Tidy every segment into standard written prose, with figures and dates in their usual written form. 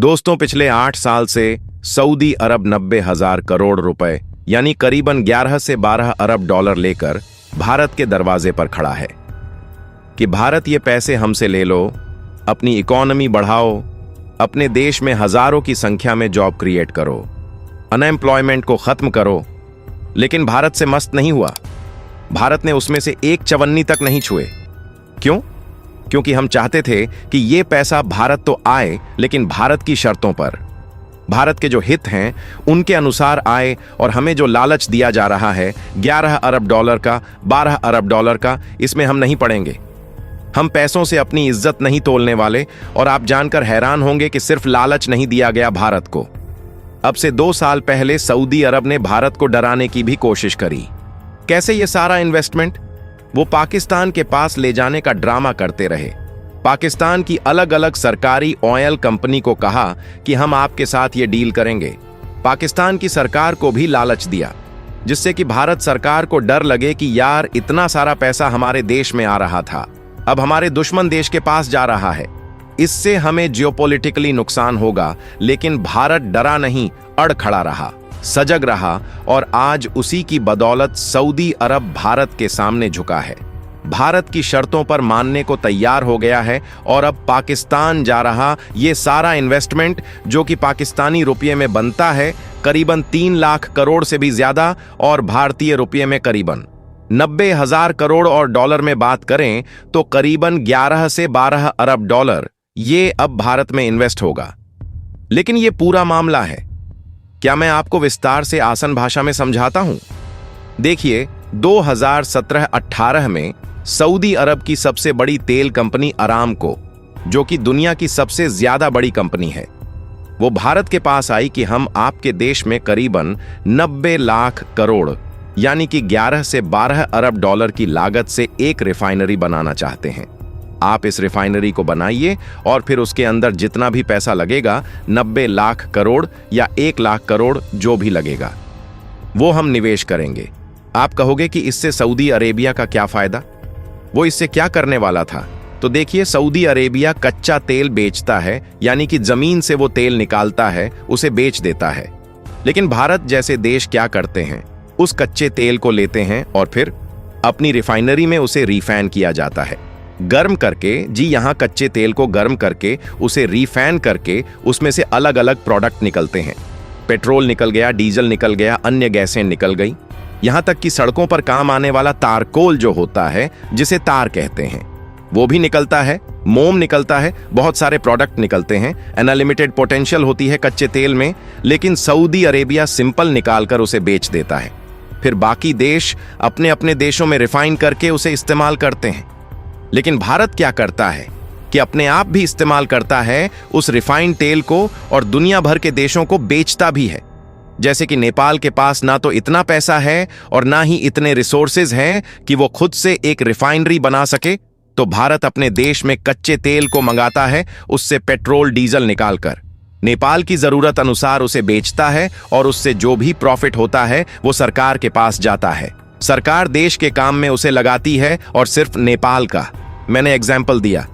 दोस्तों, पिछले 8 साल से सऊदी अरब 90,000 करोड़ रुपए यानी करीबन 11 से 12 अरब डॉलर लेकर भारत के दरवाजे पर खड़ा है कि भारत ये पैसे हमसे ले लो, अपनी इकोनॉमी बढ़ाओ, अपने देश में हजारों की संख्या में जॉब क्रिएट करो, अनएम्प्लॉयमेंट को खत्म करो। लेकिन भारत से मस्त नहीं हुआ। भारत ने उसमें से एक चवन्नी तक नहीं छुए। क्यों? क्योंकि हम चाहते थे कि ये पैसा भारत तो आए, लेकिन भारत की शर्तों पर, भारत के जो हित हैं उनके अनुसार आए। और हमें जो लालच दिया जा रहा है 11 अरब डॉलर का, 12 अरब डॉलर का, इसमें हम नहीं पड़ेंगे। हम पैसों से अपनी इज्जत नहीं तोलने वाले। और आप जानकर हैरान होंगे कि सिर्फ लालच नहीं दिया गया भारत को। अब से 2 साल पहले सऊदी अरब ने भारत को डराने की भी कोशिश करी। कैसे? ये सारा इन्वेस्टमेंट वो पाकिस्तान के पास ले जाने का ड्रामा करते रहे। पाकिस्तान की अलग अलग सरकारी ऑयल कंपनी को कहा कि हम आपके साथ ये डील करेंगे। पाकिस्तान की सरकार को भी लालच दिया, जिससे कि भारत सरकार को डर लगे कि यार इतना सारा पैसा हमारे देश में आ रहा था, अब हमारे दुश्मन देश के पास जा रहा है, इससे हमें जियोपॉलिटिकली नुकसान होगा। लेकिन भारत डरा नहीं, अड़ खड़ा रहा, सजग रहा। और आज उसी की बदौलत सऊदी अरब भारत के सामने झुका है, भारत की शर्तों पर मानने को तैयार हो गया है। और अब पाकिस्तान जा रहा ये सारा इन्वेस्टमेंट, जो कि पाकिस्तानी रुपये में बनता है करीबन 3 लाख करोड़ से भी ज्यादा, और भारतीय रुपये में करीबन 90,000 करोड़, और डॉलर में बात करें तो करीबन 11 से 12 अरब डॉलर, ये अब भारत में इन्वेस्ट होगा। लेकिन ये पूरा मामला है, क्या मैं आपको विस्तार से आसान भाषा में समझाता हूं? देखिए, 2017-18 में सऊदी अरब की सबसे बड़ी तेल कंपनी अरामको, जो कि दुनिया की सबसे ज्यादा बड़ी कंपनी है, वो भारत के पास आई कि हम आपके देश में करीबन 90 लाख करोड़ यानी कि 11 से 12 अरब डॉलर की लागत से एक रिफाइनरी बनाना चाहते हैं। आप इस रिफाइनरी को बनाइए और फिर उसके अंदर जितना भी पैसा लगेगा, 90 लाख करोड़ या 1 लाख करोड़ जो भी लगेगा, वो हम निवेश करेंगे। आप कहोगे कि इससे सऊदी अरेबिया का क्या फायदा? वो इससे क्या करने वाला था? तो देखिए, सऊदी अरेबिया कच्चा तेल बेचता है, यानी कि जमीन से वो तेल निकालता है, उसे बेच देता है। लेकिन भारत जैसे देश क्या करते हैं, उस कच्चे तेल को लेते हैं और फिर अपनी रिफाइनरी में उसे रिफाइन किया जाता है, गर्म करके। जी यहाँ, कच्चे तेल को गर्म करके उसे रिफाइन करके उसमें से अलग अलग प्रोडक्ट निकलते हैं। पेट्रोल निकल गया, डीजल निकल गया, अन्य गैसें निकल गई, यहाँ तक कि सड़कों पर काम आने वाला तारकोल जो होता है, जिसे तार कहते हैं, वो भी निकलता है, मोम निकलता है, बहुत सारे प्रोडक्ट निकलते हैं। अनलिमिटेड पोटेंशियल होती है कच्चे तेल में, लेकिन सऊदी अरेबिया सिंपल निकालकर उसे बेच देता है। फिर बाकी देश अपने अपने देशों में रिफाइन करके उसे इस्तेमाल करते हैं। लेकिन भारत क्या करता है कि अपने आप भी इस्तेमाल करता है उस रिफाइंड तेल को, और दुनिया भर के देशों को बेचता भी है। जैसे कि नेपाल के पास ना तो इतना पैसा है और ना ही इतने रिसोर्सेज हैं कि वो खुद से एक रिफाइनरी बना सके, तो भारत अपने देश में कच्चे तेल को मंगाता है, उससे पेट्रोल डीजल निकालकर नेपाल की जरूरत अनुसार उसे बेचता है, और उससे जो भी प्रॉफिट होता है वो सरकार के पास जाता है। सरकार देश के काम में उसे लगाती है। और सिर्फ नेपाल का मैंने एग्जाम्पल दिया,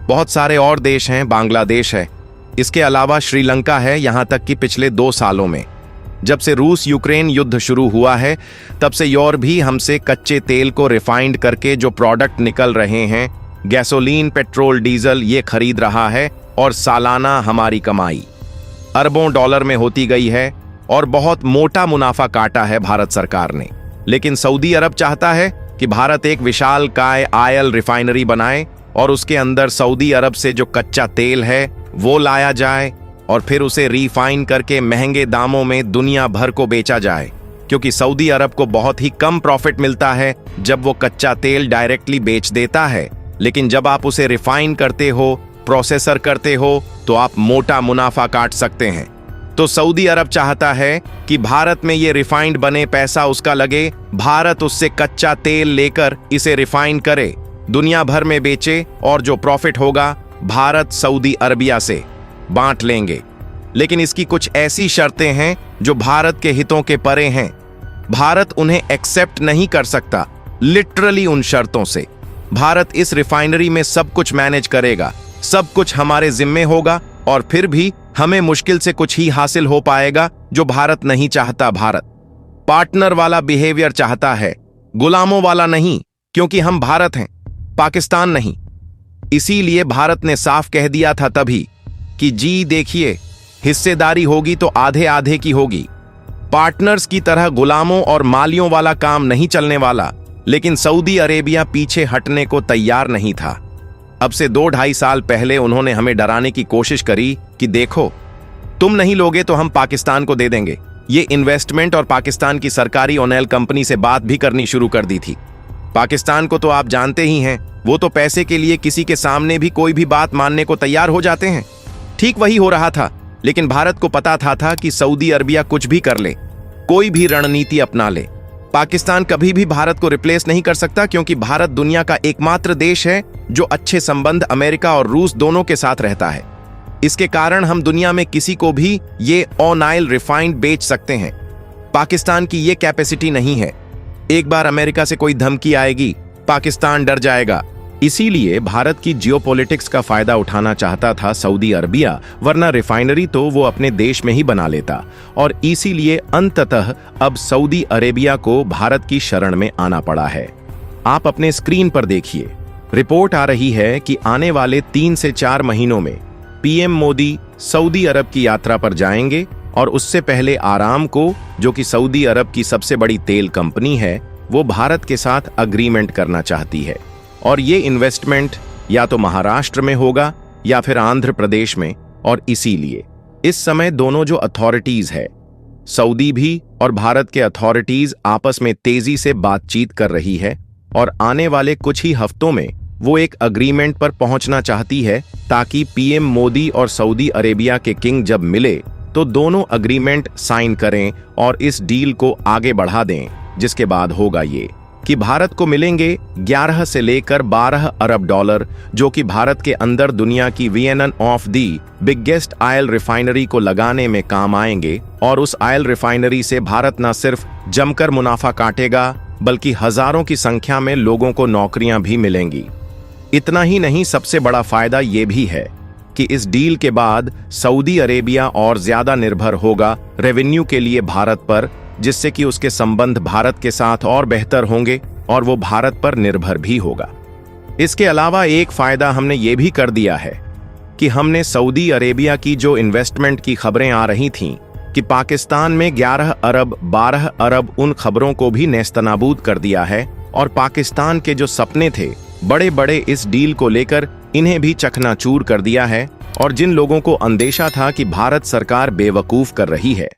बहुत सारे और देश हैं, बांग्लादेश है, इसके अलावा श्रीलंका है। यहां तक कि पिछले 2 सालों में जब से रूस यूक्रेन युद्ध शुरू हुआ है, तब से और भी हमसे कच्चे तेल को रिफाइंड करके जो प्रोडक्ट निकल रहे हैं, गैसोलीन, पेट्रोल, डीजल, ये खरीद रहा है। और सालाना हमारी कमाई अरबों डॉलर में होती गई है, और बहुत मोटा मुनाफा काटा है भारत सरकार ने। लेकिन सऊदी अरब चाहता है कि भारत एक विशालकाय ऑयल रिफाइनरी बनाए, और उसके अंदर सऊदी अरब से जो कच्चा तेल है वो लाया जाए, और फिर उसे रिफाइन करके महंगे दामों में दुनिया भर को बेचा जाए। क्योंकि सऊदी अरब को बहुत ही कम प्रॉफिट मिलता है जब वो कच्चा तेल डायरेक्टली बेच देता है, लेकिन जब आप उसे रिफाइन करते हो, प्रोसेसर करते हो, तो आप मोटा मुनाफा काट सकते हैं। तो सऊदी अरब चाहता है कि भारत में ये रिफाइंड बने, पैसा उसका लगे, भारत उससे कच्चा तेल लेकर इसे रिफाइन करे, दुनिया भर में बेचे, और जो प्रॉफिट होगा भारत सऊदी अरबिया से बांट लेंगे। लेकिन इसकी कुछ ऐसी शर्तें हैं जो भारत के हितों के परे हैं। भारत उन्हें एक्सेप्ट नहीं कर सकता। लिटरली उन शर्तों से भारत इस रिफाइनरी में सब कुछ मैनेज करेगा, सब कुछ हमारे जिम्मे होगा, और फिर भी हमें मुश्किल से कुछ ही हासिल हो पाएगा जो भारत नहीं चाहता। भारत पार्टनर वाला बिहेवियर चाहता है, गुलामों वाला नहीं, क्योंकि हम भारत हैं, पाकिस्तान नहीं। इसीलिए भारत ने साफ कह दिया था तभी कि जी देखिए, हिस्सेदारी होगी तो आधे आधे की होगी। पार्टनर्स की तरह गुलामों और मालियों वाला काम नहीं चलने वाला। लेकिन सऊदी अरेबिया पीछे हटने को तैयार नहीं था। अब से 2-2.5 साल पहले उन्होंने हमें डराने की कोशिश करी कि देखो, तुम नहीं लोगे तो हम पाकिस्तान को दे देंगे। ये इन्वेस्टमेंट और पाकिस्तान की सरकारी ओनेल कंपनी से बात भी करनी शुरू कर दी थी। पाकिस्तान को तो आप जानते ही हैं, वो तो पैसे के लिए किसी के सामने भी कोई भी बात मानने को तैयार हो जाते हैं। ठीक वही हो रहा था। लेकिन भारत को पता था कि सऊदी अरबिया कुछ भी कर ले, कोई भी रणनीति अपना ले, पाकिस्तान कभी भी भारत को रिप्लेस नहीं कर सकता, क्योंकि भारत दुनिया का एकमात्र देश है जो अच्छे संबंध अमेरिका और रूस दोनों के साथ रहता है। इसके कारण हम दुनिया में किसी को भी ये ऑनाइल रिफाइंड बेच सकते हैं। पाकिस्तान की ये कैपेसिटी नहीं है। एक बार अमेरिका से कोई धमकी आएगी, पाकिस्तान डर जाएगा। इसीलिए भारत की जियोपॉलिटिक्स का फायदा उठाना चाहता था सऊदी अरबिया, वरना रिफाइनरी तो वो अपने देश में ही बना लेता। और इसीलिए अंततः अब सऊदी अरेबिया को भारत की शरण में आना पड़ा है। आप अपने स्क्रीन पर देखिए, रिपोर्ट आ रही है कि आने वाले 3 से 4 महीनों में पीएम मोदी सऊदी अरब की यात्रा पर जाएंगे और उससे पहले आरामको, जो कि सऊदी अरब की सबसे बड़ी तेल कंपनी है, वो भारत के साथ अग्रीमेंट करना चाहती है। और ये इन्वेस्टमेंट या तो महाराष्ट्र में होगा या फिर आंध्र प्रदेश में। और इसीलिए इस समय दोनों जो अथॉरिटीज है, सऊदी भी और भारत के अथॉरिटीज आपस में तेजी से बातचीत कर रही है और आने वाले कुछ ही हफ्तों में वो एक अग्रीमेंट पर पहुंचना चाहती है, ताकि पीएम मोदी और सऊदी अरेबिया के किंग जब मिले तो दोनों अग्रीमेंट साइन करें और इस डील को आगे बढ़ा दें। जिसके बाद होगा ये कि भारत को मिलेंगे 11 से लेकर 12 अरब डॉलर, जो कि भारत के अंदर दुनिया की one of the biggest oil refinery को लगाने में काम आएंगे। और उस ऑयल रिफाइनरी से भारत न सिर्फ जमकर मुनाफा काटेगा, बल्कि हजारों की संख्या में लोगों को नौकरियां भी मिलेंगी। इतना ही नहीं, सबसे बड़ा फायदा ये भी है कि इस डील के बाद सऊदी अरेबिया और ज्यादा निर्भर होगा रेवेन्यू के लिए भारत पर, जिससे कि उसके संबंध भारत के साथ और बेहतर होंगे और वो भारत पर निर्भर भी होगा। इसके अलावा एक फायदा हमने ये भी कर दिया है कि हमने सऊदी अरेबिया की जो इन्वेस्टमेंट की खबरें आ रही थीं कि पाकिस्तान में 11 अरब 12 अरब, उन खबरों को भी नेस्तनाबूद कर दिया है। और पाकिस्तान के जो सपने थे बड़े बड़े इस डील को लेकर, इन्हें भी चकनाचूर कर दिया है। और जिन लोगों को अंदेशा था कि भारत सरकार बेवकूफ कर रही है,